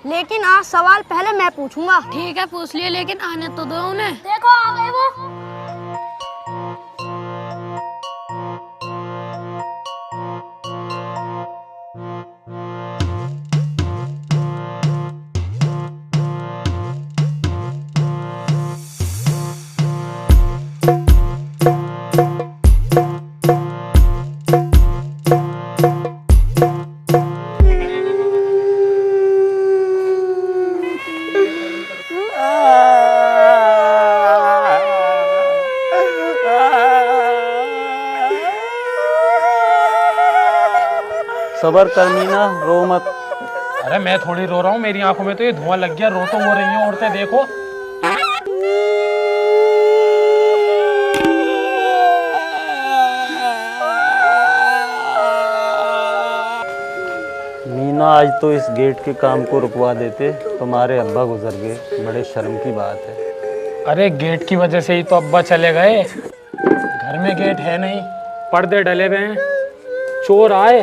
लेकिन आज सवाल पहले मैं पूछूंगा। ठीक है पूछ लिए, लेकिन आने तो दो उन्हें। देखो आ गए वो। सबर कर मीना, रो मत। अरे मैं थोड़ी रो रहा हूँ, मेरी आंखों में तो ये धुआं लग गया। रो तो हो रही हैं औरतें, देखो। मीना आज तो इस गेट के काम को रुकवा देते, तुम्हारे अब्बा गुजर गए, बड़े शर्म की बात है। अरे गेट की वजह से ही तो अब्बा चले गए। घर में गेट है नहीं, पर्दे डले हुए हैं, चोर आए,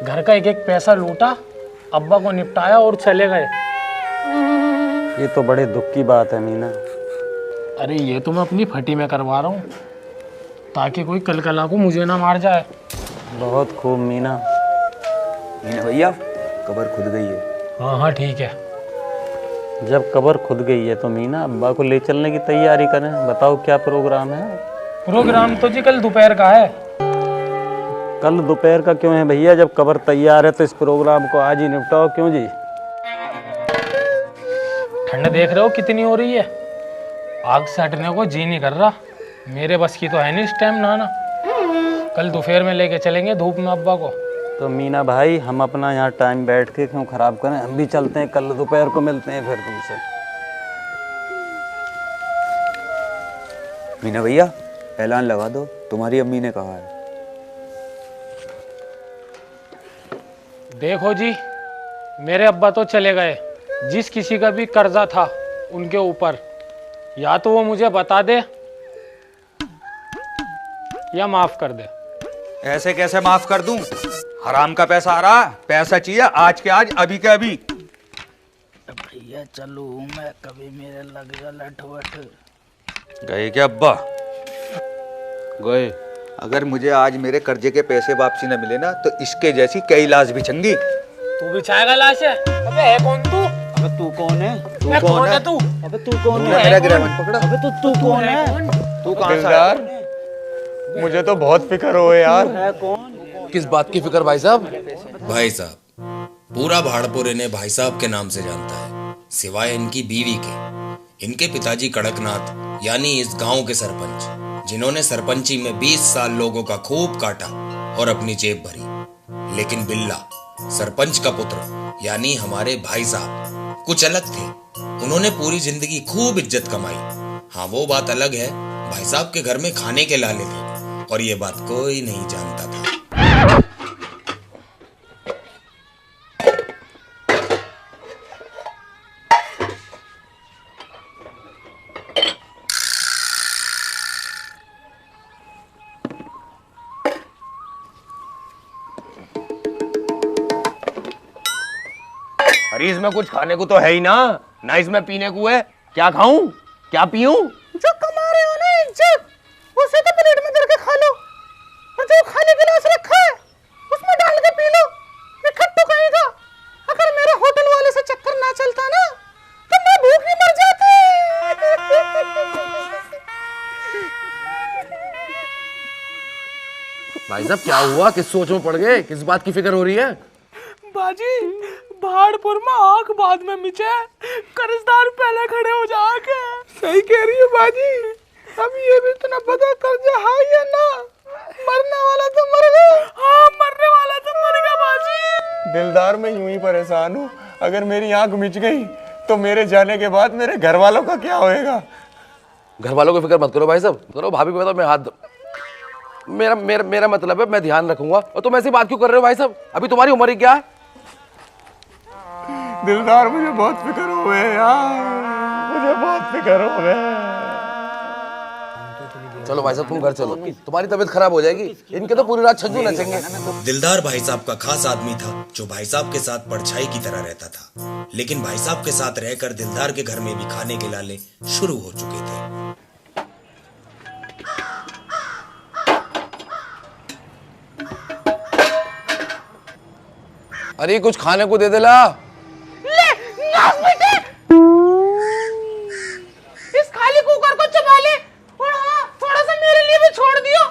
घर का एक एक पैसा लूटा, अब्बा को निपटाया और चले गए। ये तो बड़े दुख की बात है मीना। अरे ये तो मैं अपनी फटी में करवा रहा हूँ, ताकि कोई कल कला को मुझे ना मार जाए। बहुत खूब मीना। मीना भैया, कब्र खुद गई है। हाँ हाँ ठीक है। जब कब्र खुद गई है तो मीना अब्बा को ले चलने की तैयारी करें। बताओ क्या प्रोग्राम है? प्रोग्राम तो जी कल दोपहर का है। कल दोपहर का क्यों है भैया? जब कब्र तैयार है तो इस प्रोग्राम को आज ही निपटाओ। क्यों जी? ठंड देख रहे हो कितनी हो रही है, आग से हटने को जी नहीं कर रहा। मेरे बस की तो है नहीं इस टाइम नहाना। कल दोपहर में लेके चलेंगे धूप में अब्बा को। तो मीना भाई, हम अपना यहाँ टाइम बैठ के क्यों खराब करें? हम भी चलते हैं, कल दोपहर को मिलते हैं फिर तुमसे। मीना भैया, ऐलान लगा दो, तुम्हारी अम्मी ने कहा है। देखो जी, मेरे अब्बा तो चले गए। जिस किसी का भी कर्जा था उनके ऊपर, या तो वो मुझे बता दे या माफ कर दे। ऐसे कैसे माफ कर दूं? हराम का पैसा आ रहा, पैसा चाहिए आज के आज, अभी के अभी। भैया चलो, मैं कभी मेरे लग जा लठवठ। गए क्या अब्बा? गए। अगर मुझे आज मेरे कर्जे के पैसे वापसी न मिले ना, तो इसके जैसी कई लाश बिछेंगी। तू बिछाएगा लाश? अबे है कौन तू? अबे तू कौन है? मैं कौन है तू? अबे तू कौन तुमने है? मेरा गिरहवन पकड़ा। अबे तू कौन है? तू कहाँ से आया? मुझे तो बहुत फिक्र हो यार। है कौन? किस बात की फिक्र भाई साहब? भाई साहब, पूरा भाड़पुर इन्हें भाई साहब के नाम से जानता है, सिवाय इनकी बीवी के। इनके पिताजी कड़कनाथ यानी इस गांव के सरपंच, जिन्होंने सरपंची में 20 साल लोगों का खूब काटा और अपनी जेब भरी। लेकिन बिल्ला, सरपंच का पुत्र यानी हमारे भाई साहब, कुछ अलग थे। उन्होंने पूरी जिंदगी खूब इज्जत कमाई। हाँ, वो बात अलग है, भाई साहब के घर में खाने के लाले थे और ये बात कोई नहीं जानता था। अरे इसमें कुछ खाने को तो है ही ना इसमें पीने को है। क्या खाऊं, क्या पीऊं? जो कमा रहे हो ना इज्जत, उसे तो प्लेट में धर के खा लो, और जो खाने के लिए रखा है उसमें डाल के पी लो। ये खट्टू कहीं था। अगर मेरे होटल वाले से चक्कर ना चलता ना, तो मैं भूख नहीं मर जाती। भाई साहब क्या हुआ? किस सोच में पड़ गए? किस बात की फिक्र हो रही है? बाजी, भाड़पुर में आग बाद में मिचे, कर्जदार पहले खड़े हो जाके। सही कह रही है बाजी। अब ये भी तो ना पता कर्जा है या ना। मरने वाला तो मर गया। हाँ, मरने वाला तो मर गया बाजी। दिलदार, मैं यूं ही परेशान हूँ। अगर मेरी आंख मिच गई तो मेरे जाने के बाद मेरे घर वालों का क्या होएगा? घर वालों की फिक्र मत करो भाई साहब, करो भाभी को बताओ मैं हाथ मेरा मेरा मेरा मतलब है मैं ध्यान रखूंगा। और तुम ऐसी बात क्यों कर रहे हो भाई साहब? अभी तुम्हारी उम्र ही क्या है? दिलदार, मुझे बहुत फिक्र हो गए यार, मुझे बहुत फिक्र हो गए। चलो भाई साहब तुम घर चलो, तुम्हारी तबीयत खराब हो जाएगी। इनके तो पूरी रात छज्जू नचेंगे। दिलदार भाई साहब का खास आदमी था जो भाई साहब के साथ परछाई की तरह रहता था, लेकिन भाई साहब के साथ रहकर दिलदार के घर में भी खाने के लाले शुरू हो चुके थे। अरे कुछ खाने को दे दे ला। इस खाली कुकर को चबा ले और हाँ थोड़ा सा मेरे लिए भी छोड़ दियो।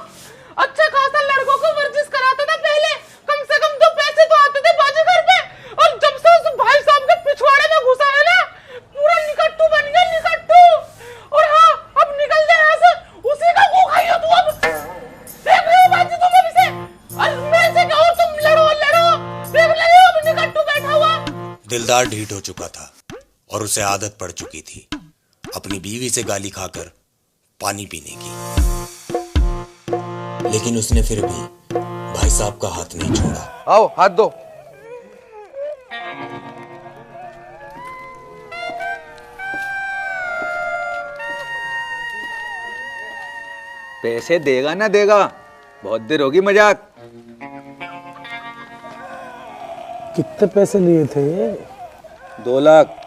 अच्छा खासा लड़कों को वर्जिश कराता था पहले, कम से कम 2 पैसे तो आते थे बाजी घर पे। और जब से उस भाई साहब के पिछवाड़े में घुसा है ना, पूरा निकट्टू बन गया, निकट्टू। और हाँ अब निकल जाए यहाँ से, उसी का मुंह खाइयो तू। अब देख रहे हो बाजी तुम अभी से, और मेरे से कहो तुम लड़ो देख ले अब निकट्टू बैठा हुआ। दिलदार ढीठ हो चुका था और उसे आदत पड़ चुकी थी अपनी बीवी से गाली खाकर पानी पीने की, लेकिन उसने फिर भी भाई साहब का हाथ नहीं छोड़ा। आओ हाथ दो। पैसे देगा ना देगा, बहुत देर होगी मजाक। कितने पैसे लिए थे ये? 2 लाख।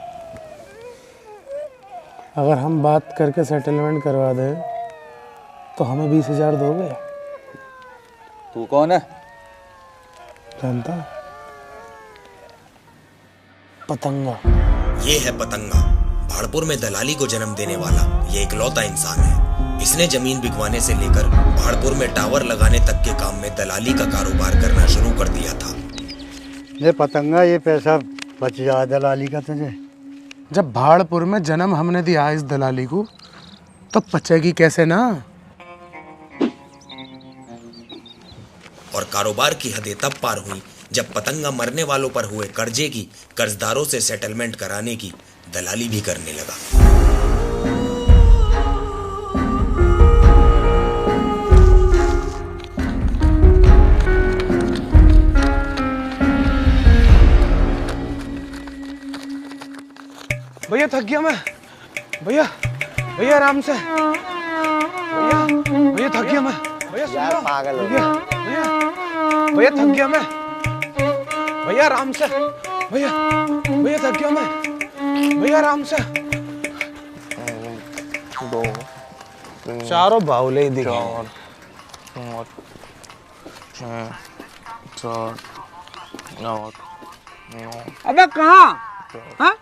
अगर हम बात करके सेटलमेंट करवा दें तो हमें 20,000 दोगे? तू कौन है? जानता? पतंगा। ये है पतंगा, भाड़पुर में दलाली को जन्म देने वाला ये इकलौता इंसान है। इसने जमीन बिकवाने से लेकर भाड़पुर में टावर लगाने तक के काम में दलाली का कारोबार करना शुरू कर दिया था। ये पतंगा, ये पैसा बच जाए दलाली का तुझे। जब भाड़पुर में जन्म हमने दिया इस दलाली को, तो बचेगी कैसे ना। और कारोबार की हदें तब पार हुई जब पतंगा मरने वालों पर हुए कर्जे की कर्जदारों से सेटलमेंट कराने की दलाली भी करने लगा। भैया थक गया मैं। भैया भैया आराम से। भैया भैया थक गया मैं। भैया सुन लो। पागल हो भैया भैया भैया थक गया मैं। भैया आराम से। भैया भैया थक गया मैं। भैया आराम से। 2 चारों बाउले ही दिखे। 4 5 6 7 8 9। अबे कहाँ? हाँ?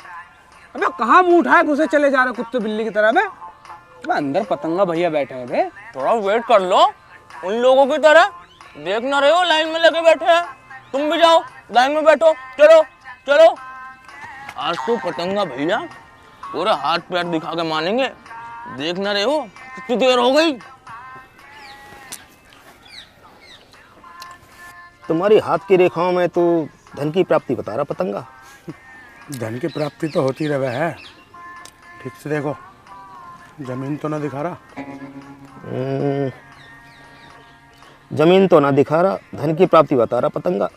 अबे कहाँ मुंह उठाए घुसे चले जा रहे कुत्ते बिल्ली की तरह? अबे अंदर पतंगा भैया बैठे हैं बे। थोड़ा वेट कर लो, उन लोगों की तरह देख ना रहे हो लाइन में लगे बैठे हैं। तुम भी जाओ लाइन में बैठो। चलो चलो, आज तो पतंगा भैया पूरा हाथ पैर दिखा के मानेंगे। देख ना रहे हो कितनी देर हो गई। तुम्हारी हाथ की रेखाओं में तो धन की प्राप्ति बता रहा पतंगा। धन की प्राप्ति तो होती रहे है। ठीक से देखो, जमीन तो ना दिखा रहा। जमीन तो ना दिखा रहा, धन की प्राप्ति बता रहा पतंगा,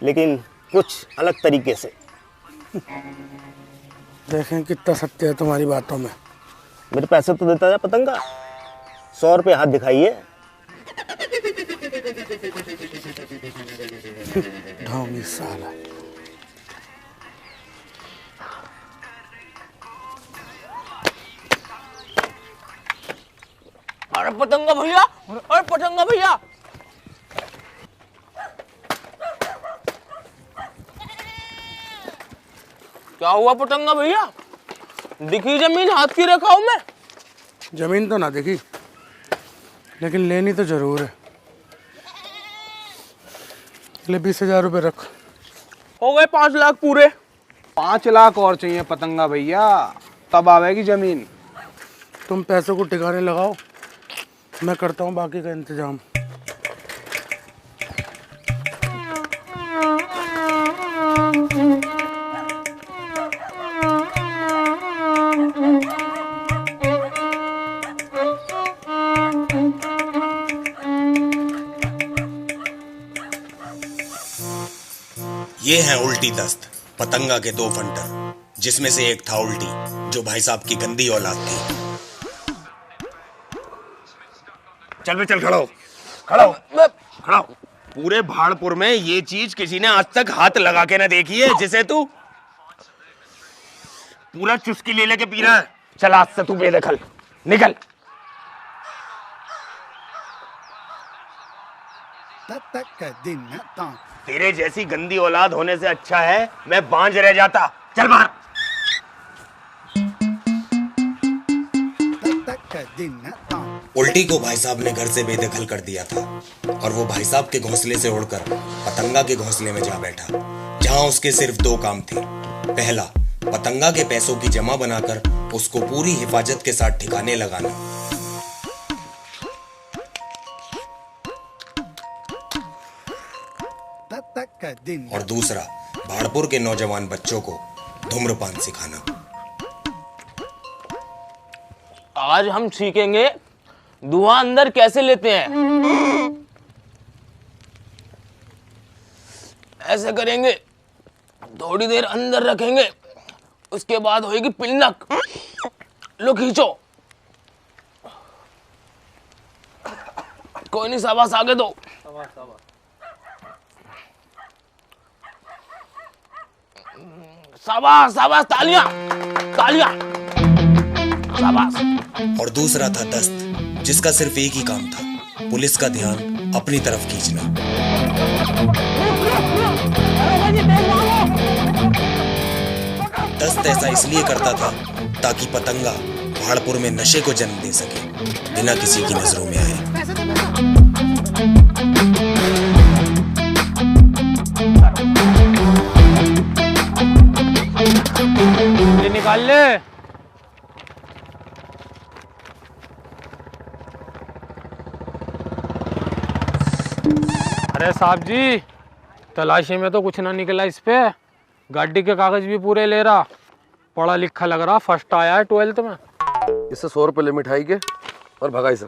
लेकिन कुछ अलग तरीके से। देखें कितना सत्य है तुम्हारी बातों में। मेरे पैसे तो देता है पतंगा। 100 रुपये हाथ दिखाइए। ढोंगी साला। अरे पतंगा भैया, अरे पतंगा भैया। क्या हुआ पतंगा भैया? दिखी जमीन हाथ की रेखाओं में? जमीन तो ना दिखी, लेकिन लेनी तो जरूर है। ले 20,000 रुपये रख। हो गए 5 लाख पूरे। 5 लाख और चाहिए पतंगा भैया, तब आवेगी जमीन। तुम पैसों को ठिकाने लगाओ, मैं करता हूँ बाकी का इंतजाम। ये हैं उल्टी दस्त, पतंगा के 2 फंटर, जिसमें से एक था उल्टी, जो भाई साहब की गंदी औलाद थी। चल बे चल, खड़ा हो, खड़ा हो, खड़ा हो। पूरे भाड़पुर में ये चीज किसी ने आज तक हाथ लगा के ना देखी है, जिसे तू पूरा चुस्की ले लेके पी रहा है। चल आज से तू बेदखल, निकल। तेरे जैसी गंदी औलाद होने से अच्छा है मैं बांझ रह जाता। चल बाहर। उल्टी को भाई साहब ने घर से बेदखल कर दिया था और वो भाई साहब के घोंसले से उड़कर पतंगा के घोंसले में जा बैठा, जहां उसके सिर्फ दो काम थे। पहला, पतंगा के पैसों की जमा बनाकर उसको पूरी हिफाजत के साथ ठिकाने लगाना, और दूसरा, भाड़पुर के नौजवान बच्चों को धूम्रपान सिखाना। आज हम सीखेंगे धुआं अंदर कैसे लेते हैं। ऐसे करेंगे, थोड़ी देर अंदर रखेंगे, उसके बाद होगी पिल्लक। लो खींचो। कोई नहीं, शाबाश, आगे दो। शाबाश शाबाश, तालियां तालियां, शाबाश। और दूसरा था दस्त, जिसका सिर्फ एक ही काम था, पुलिस का ध्यान अपनी तरफ खींचना। दस्त ऐसा इसलिए करता था ताकि पतंगा भाड़पुर में नशे को जन्म दे सके, बिना किसी की नजरों में आए। निकाल ले। अरे साहब जी, तलाशी में तो कुछ ना निकला इस पे। गाड़ी के कागज भी पूरे ले रहा, पढ़ा लिखा लग रहा, फर्स्ट आया है 12th में। इससे 100 रुपए ले मिठाई के और भगाई से।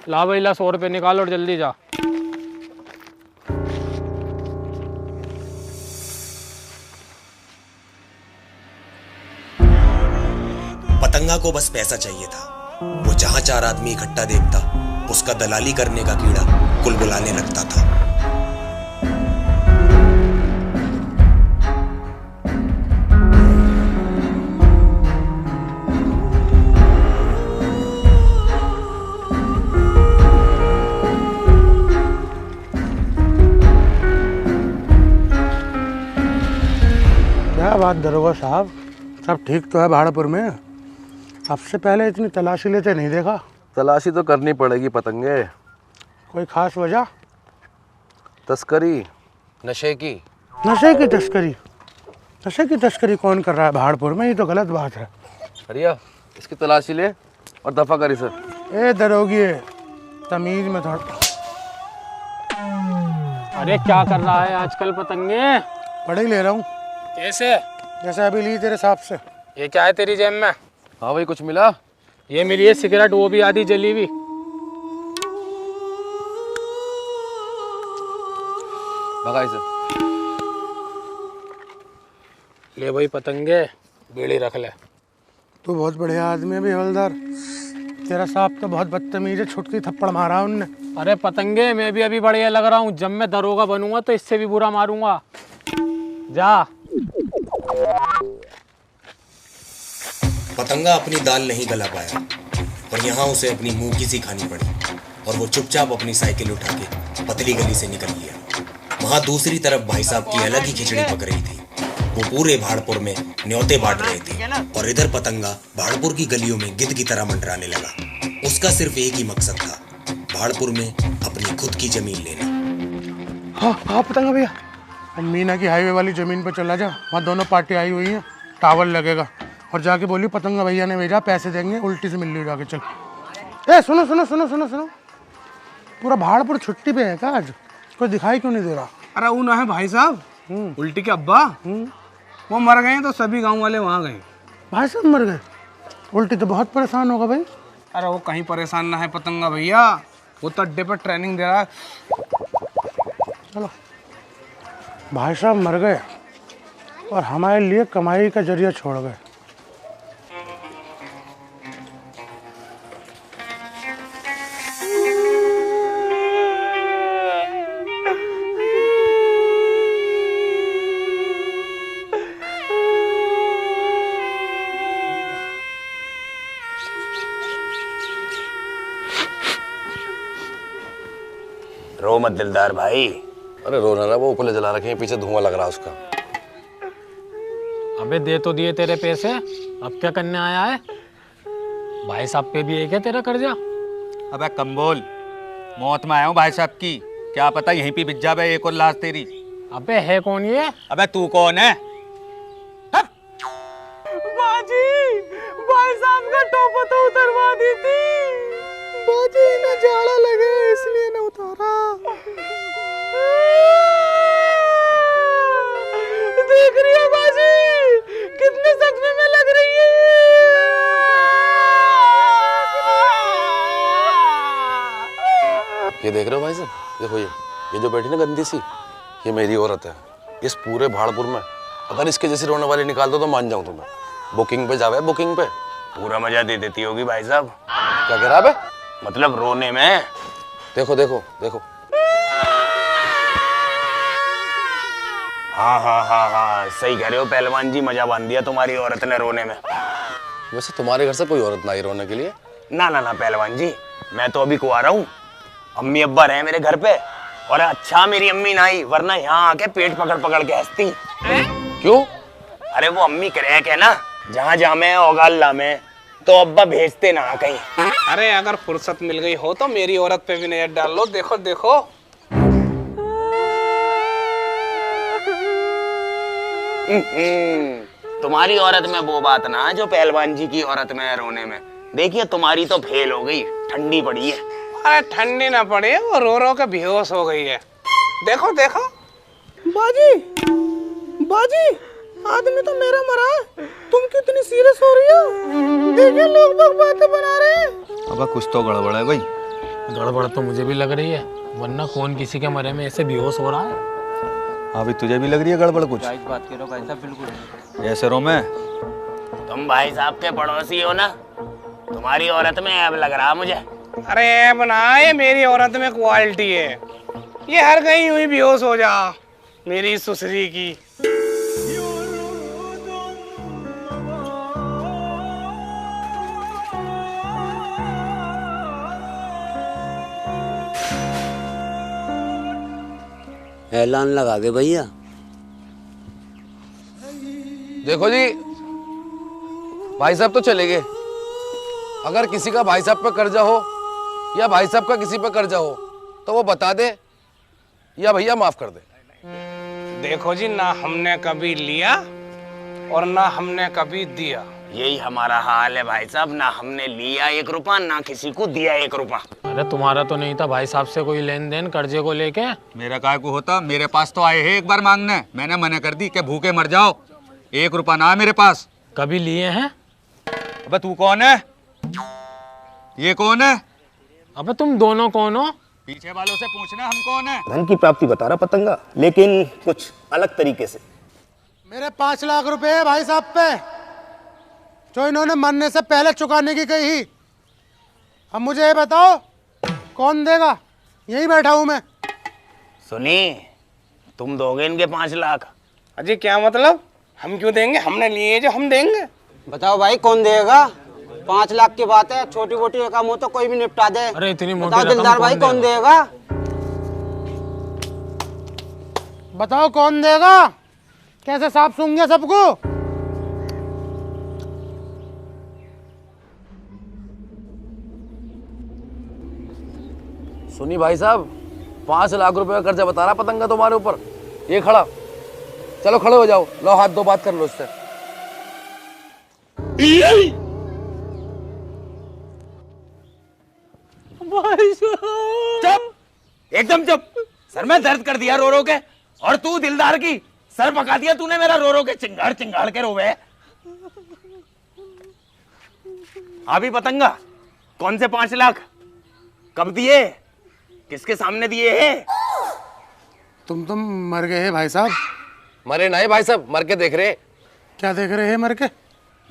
ला भाई ला, 100 रुपए निकाल और जल्दी जा। पतंगा को बस पैसा चाहिए था। वो जहां 4 आदमी इकट्ठा देखता, उसका दलाली करने का कीड़ा कुलबुलाने लगता था। क्या बात दरोगा साहब, सब ठीक तो है भाड़पुर में? आपसे पहले इतनी तलाशी लेते नहीं देखा। तलाशी तो करनी पड़ेगी पतंगे। कोई खास वजह? तस्करी, नशे की। नशे की तस्करी? नशे की तस्करी कौन कर रहा है भाड़पुर में? ये तो गलत बात है। अरिया, इसकी तलाशी ले और दफा कर इसे। ए दरोगी, तमीज में थोड़ा। अरे क्या कर रहा है आजकल पतंगे? पढ़ ही ले रहा हूँ। कैसे? जैसे अभी ली तेरे हिसाब से। ये क्या है तेरी जेब में? हाँ भाई, कुछ मिला? ये मिली है सिगरेट, वो भी आधी जली हुई। भगाई से। ले भाई पतंगे, बीड़ी रख ले। तू बहुत बढ़िया आदमी है भी हवलदार। तेरा साहब तो बहुत बदतमीज है, छुटकी थप्पड़ मारा उनने। अरे पतंगे, मैं भी अभी बढ़िया लग रहा हूँ। जब मैं दरोगा बनूंगा तो इससे भी बुरा मारूंगा। जा। पतंगा अपनी दाल नहीं गला पाया और यहाँ उसे अपनी मुंह की सी खानी पड़ी, और वो चुपचाप अपनी साइकिल उठा के पतली गली से निकल लिया। वहां दूसरी तरफ भाई साहब की अलग ही खिचड़ी पक रही थी। वो पूरे भाड़पुर में न्योते बांट रहे थे, और इधर पतंगा भाड़पुर की गलियों में गिद्ध की तरह मंडराने लगा। उसका सिर्फ एक ही मकसद था, भाड़पुर में अपनी खुद की जमीन लेना। हाँ पतंगा भैया, मीना की हाईवे वाली जमीन पर चला जा, वहाँ दोनों पार्टी आई हुई हैं, टावर लगेगा। और जाके बोली पतंगा भैया ने भेजा, पैसे देंगे, उल्टी से मिल ली जाके। चल। ए सुनो सुनो सुनो सुनो सुनो, पूरा भाड़पुर छुट्टी पे है क्या आज? कोई दिखाई क्यों नहीं दे रहा? अरे वो ना है भाई साहब, उल्टी के अब्बा, वो मर गए तो सभी गांव वाले वहाँ गए। भाई साहब मर गए? उल्टी तो बहुत परेशान होगा भाई। अरे वो कहीं परेशान ना है पतंगा भैया, वो तो अड्डे पर ट्रेनिंग दे रहा है। चलो, भाई साहब मर गए और हमारे लिए कमाई का जरिया छोड़ गए। रो मत दिलदार भाई। अरे रो ना, वो ऊपर जला रखे हैं, पीछे धुआं लग रहा है उसका। अबे दे तो दिए तेरे पैसे, अब क्या करने आया है? भाई साहब पे भी एक है तेरा कर्जा। अबे कम बोल, मौत में आया हूँ भाई साहब की, क्या पता यहीं पे बिक जाए एक और लाश तेरी। अबे है कौन ये? अबे तू कौन है? बाजी, भाई साहब का टोपा तो उतरवा दी थी। बाजी ना जाड़ा लगे इसलिए ना उतारा। देख रही है बाजी कितने सदमे में लग रही है। ये देख रहे हो भाई साहब, देखो ये जो बैठी ना गंदी सी, ये मेरी औरत है। इस पूरे भाड़पुर में अगर इसके जैसे रोने वाले निकाल दो तो मान जाऊं तुम्हें। बुकिंग पे जावे, बुकिंग पे पूरा मजा दे देती होगी भाई साहब। क्या कह रहा है बे? मतलब रोने में। देखो देखो देखो। हाँ, सही कह रहे हो पहलवान जी, मजा बांध दिया तुम्हारी औरत ने रोने में। वैसे तुम्हारे घर से कोई औरत ना आई रोने के लिए? ना पहलवान जी, मैं तो अभी कुंवारा हूँ। अम्मी अब्बा रहे मेरे घर पे, और अच्छा मेरी अम्मी ना आई, वरना यहाँ आके पेट पकड़ पकड़ के हंसती। क्यों? अरे वो अम्मी क्रैक है ना, जहाँ जामे औगाल्ला में, तो अब्बा भेजते ना कहीं। अरे अगर फुर्सत मिल गई हो तो मेरी औरत पे भी नजर डाल लो। देखो देखो तुम्हारी औरत में वो बात ना जो पहलवान जी की औरत में है रोने में। देखिए तुम्हारी तो फेल हो गई, ठंडी पड़ी है। अरे ठंडी ना पड़ी, वो रो रो के बेहोश हो गई है। देखो देखो बाजी, बाजी आदमी तो मेरा मरा है, तुम कितनी सीरियस हो रही हो? देखिए लोग बातें बना रहे हैं। अब कुछ तो गड़बड़ है भाई। गड़बड़ तो मुझे भी लग रही है, वरना कौन किसी के मरे में ऐसे बेहोश हो रहा है? अभी तुझे भी लग रही है गड़बड़ कुछ? बात करो भाई साहब, बिल्कुल ऐसे रो मैं। तुम भाई साहब के पड़ोसी हो ना, तुम्हारी औरत में ऐब लग रहा मुझे। अरे ऐब ना, ये मेरी औरत में क्वालिटी है। ये हर कहीं हुई बेहोश हो जा मेरी सुसरी की। ऐलान लगा दे भैया। देखो जी, भाई साहब तो चले गए। अगर किसी का भाई साहब पे कर्जा हो या भाई साहब का किसी पे कर्जा हो तो वो बता दे या भैया माफ कर दे। देखो जी, ना हमने कभी लिया और ना हमने कभी दिया। यही हमारा हाल है भाई साहब, ना हमने लिया 1 रुपया, ना किसी को दिया 1 रुपया। अरे तुम्हारा तो नहीं था भाई साहब से कोई लेन देन कर्जे को लेके? मेरा काय को होता, मेरे पास तो आए हैं एक बार मांगने, मैंने मना कर दी कि भूखे मर जाओ। 1 रुपया ना मेरे पास। कभी लिए हैं? अबे तू कौन है? ये कौन है? अबे तुम दोनों कौन हो? पीछे वालों से पूछना हम कौन है। धन की प्राप्ति बता रहा पतंगा, लेकिन कुछ अलग तरीके से। मेरे 5 लाख रुपए है भाई साहब पे, जो इन्होंने मरने से पहले चुकाने की कही। अब मुझे ये बताओ कौन देगा? यही बैठा हूं मैं। सुनी, तुम दोगे इनके 5 लाख? अजी क्या मतलब? हम क्यों देंगे? हमने लिए जो हम देंगे। बताओ भाई कौन देगा? 5 लाख की बात है, छोटी मोटी रकम हो तो कोई भी निपटा दे। अरे इतनी मोटी बताओ रकम दिलदार भाई कौन देगा? बताओ कौन देगा? कैसे साफ सूंघे सबको? सुनी भाई साहब, 5 लाख रुपए का कर्जा बता रहा पतंगा तुम्हारे ऊपर। ये खड़ा, चलो खड़े हो जाओ, लो हाथ दो, बात कर लो उससे। चुप, एकदम चुप। सर में दर्द कर दिया रो रो के, और तू दिलदार की सर पका दिया तूने मेरा रो रो के। चिंगाड़ चिंगाड़ के रोवे। अभी पतंगा, कौन से 5 लाख? कब दिए? किसके सामने दिए हैं? तुम मर गए हैं भाई साहब। मरे नहीं भाई साहब, मर के देख रहे। क्या देख रहे हैं मर के?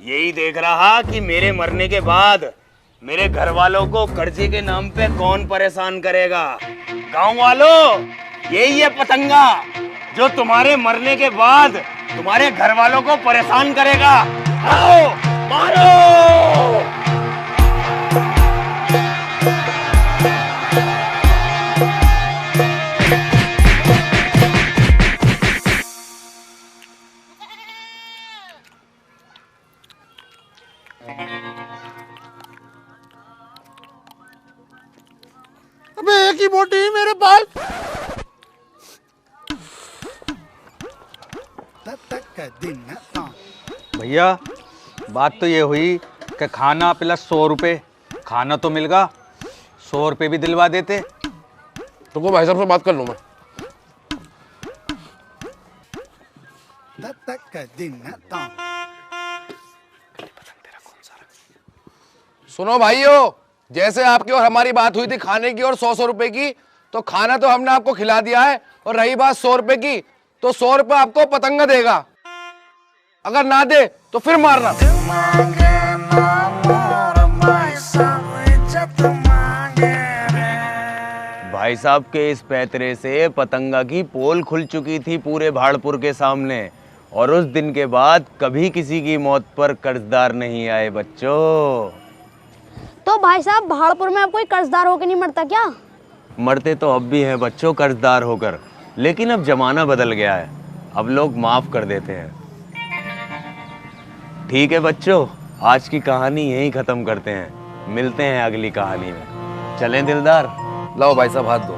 यही देख रहा कि मेरे मरने के बाद मेरे घर वालों को कर्जे के नाम पे कौन परेशान करेगा। गांव वालों, यही है पतंगा जो तुम्हारे मरने के बाद तुम्हारे घर वालों को परेशान करेगा। आओ मारो। अबे एक ही बोटी है मेरे पास। भैया बात तो ये हुई कि खाना प्लस 100 रुपये। खाना तो मिल गया, 100 रुपये भी दिलवा देते। तुमको भाई साहब से बात कर लूँ मैं। सुनो भाइयों, जैसे आपकी और हमारी बात हुई थी खाने की और 100 रुपए की, तो खाना तो हमने आपको खिला दिया है। और रही बात 100 रुपए की, तो 100 रुपए आपको पतंगा देगा। अगर ना दे तो फिर मारना। भाई साहब के इस पैतरे से पतंगा की पोल खुल चुकी थी पूरे भाड़पुर के सामने, और उस दिन के बाद कभी किसी की मौत पर कर्जदार नहीं आए बच्चों। तो भाई साहब भाड़पुर में अब कोई कर्जदार होकर नहीं मरता क्या? मरते तो अब भी हैं बच्चों कर्जदार होकर, लेकिन अब जमाना बदल गया है, अब लोग माफ कर देते हैं। ठीक है बच्चों, आज की कहानी यहीं खत्म करते हैं, मिलते हैं अगली कहानी में। चलें दिलदार? लाओ भाई साहब हाथ दो।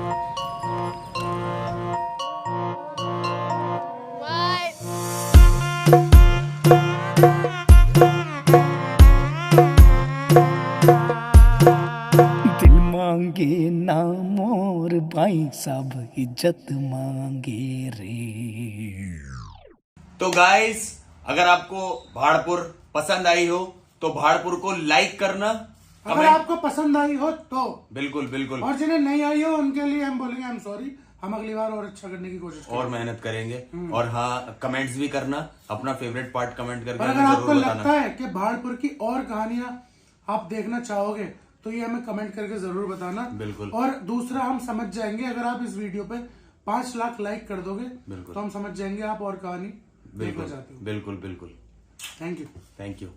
दिल मांगे ना मोर भाई साहब इज्जत मांगे रे। तो गाइस, अगर आपको भाड़पुर पसंद आई हो तो भाड़पुर को लाइक करना। अगर आपको पसंद आई हो तो बिल्कुल बिल्कुल, और जिन्हें नहीं आई हो उनके लिए हम बोलेंगे आई एम सॉरी। हम अगली बार और अच्छा करने की कोशिश करेंगे और मेहनत करेंगे। और हाँ, कमेंट्स भी करना, अपना फेवरेट पार्ट कमेंट करके और अगर हमें आपको जरूर लगता बताना। है कि भाड़पुर की और कहानियां आप देखना चाहोगे तो ये हमें कमेंट करके जरूर बताना। बिल्कुल। और दूसरा, हम समझ जाएंगे अगर आप इस वीडियो पे 5 लाख लाइक कर दोगे बिल्कुल, तो हम समझ जाएंगे आप और कहानी देखना बिल्कुल चाहते हो। बिल्कुल बिल्कुल। Thank you. Thank you.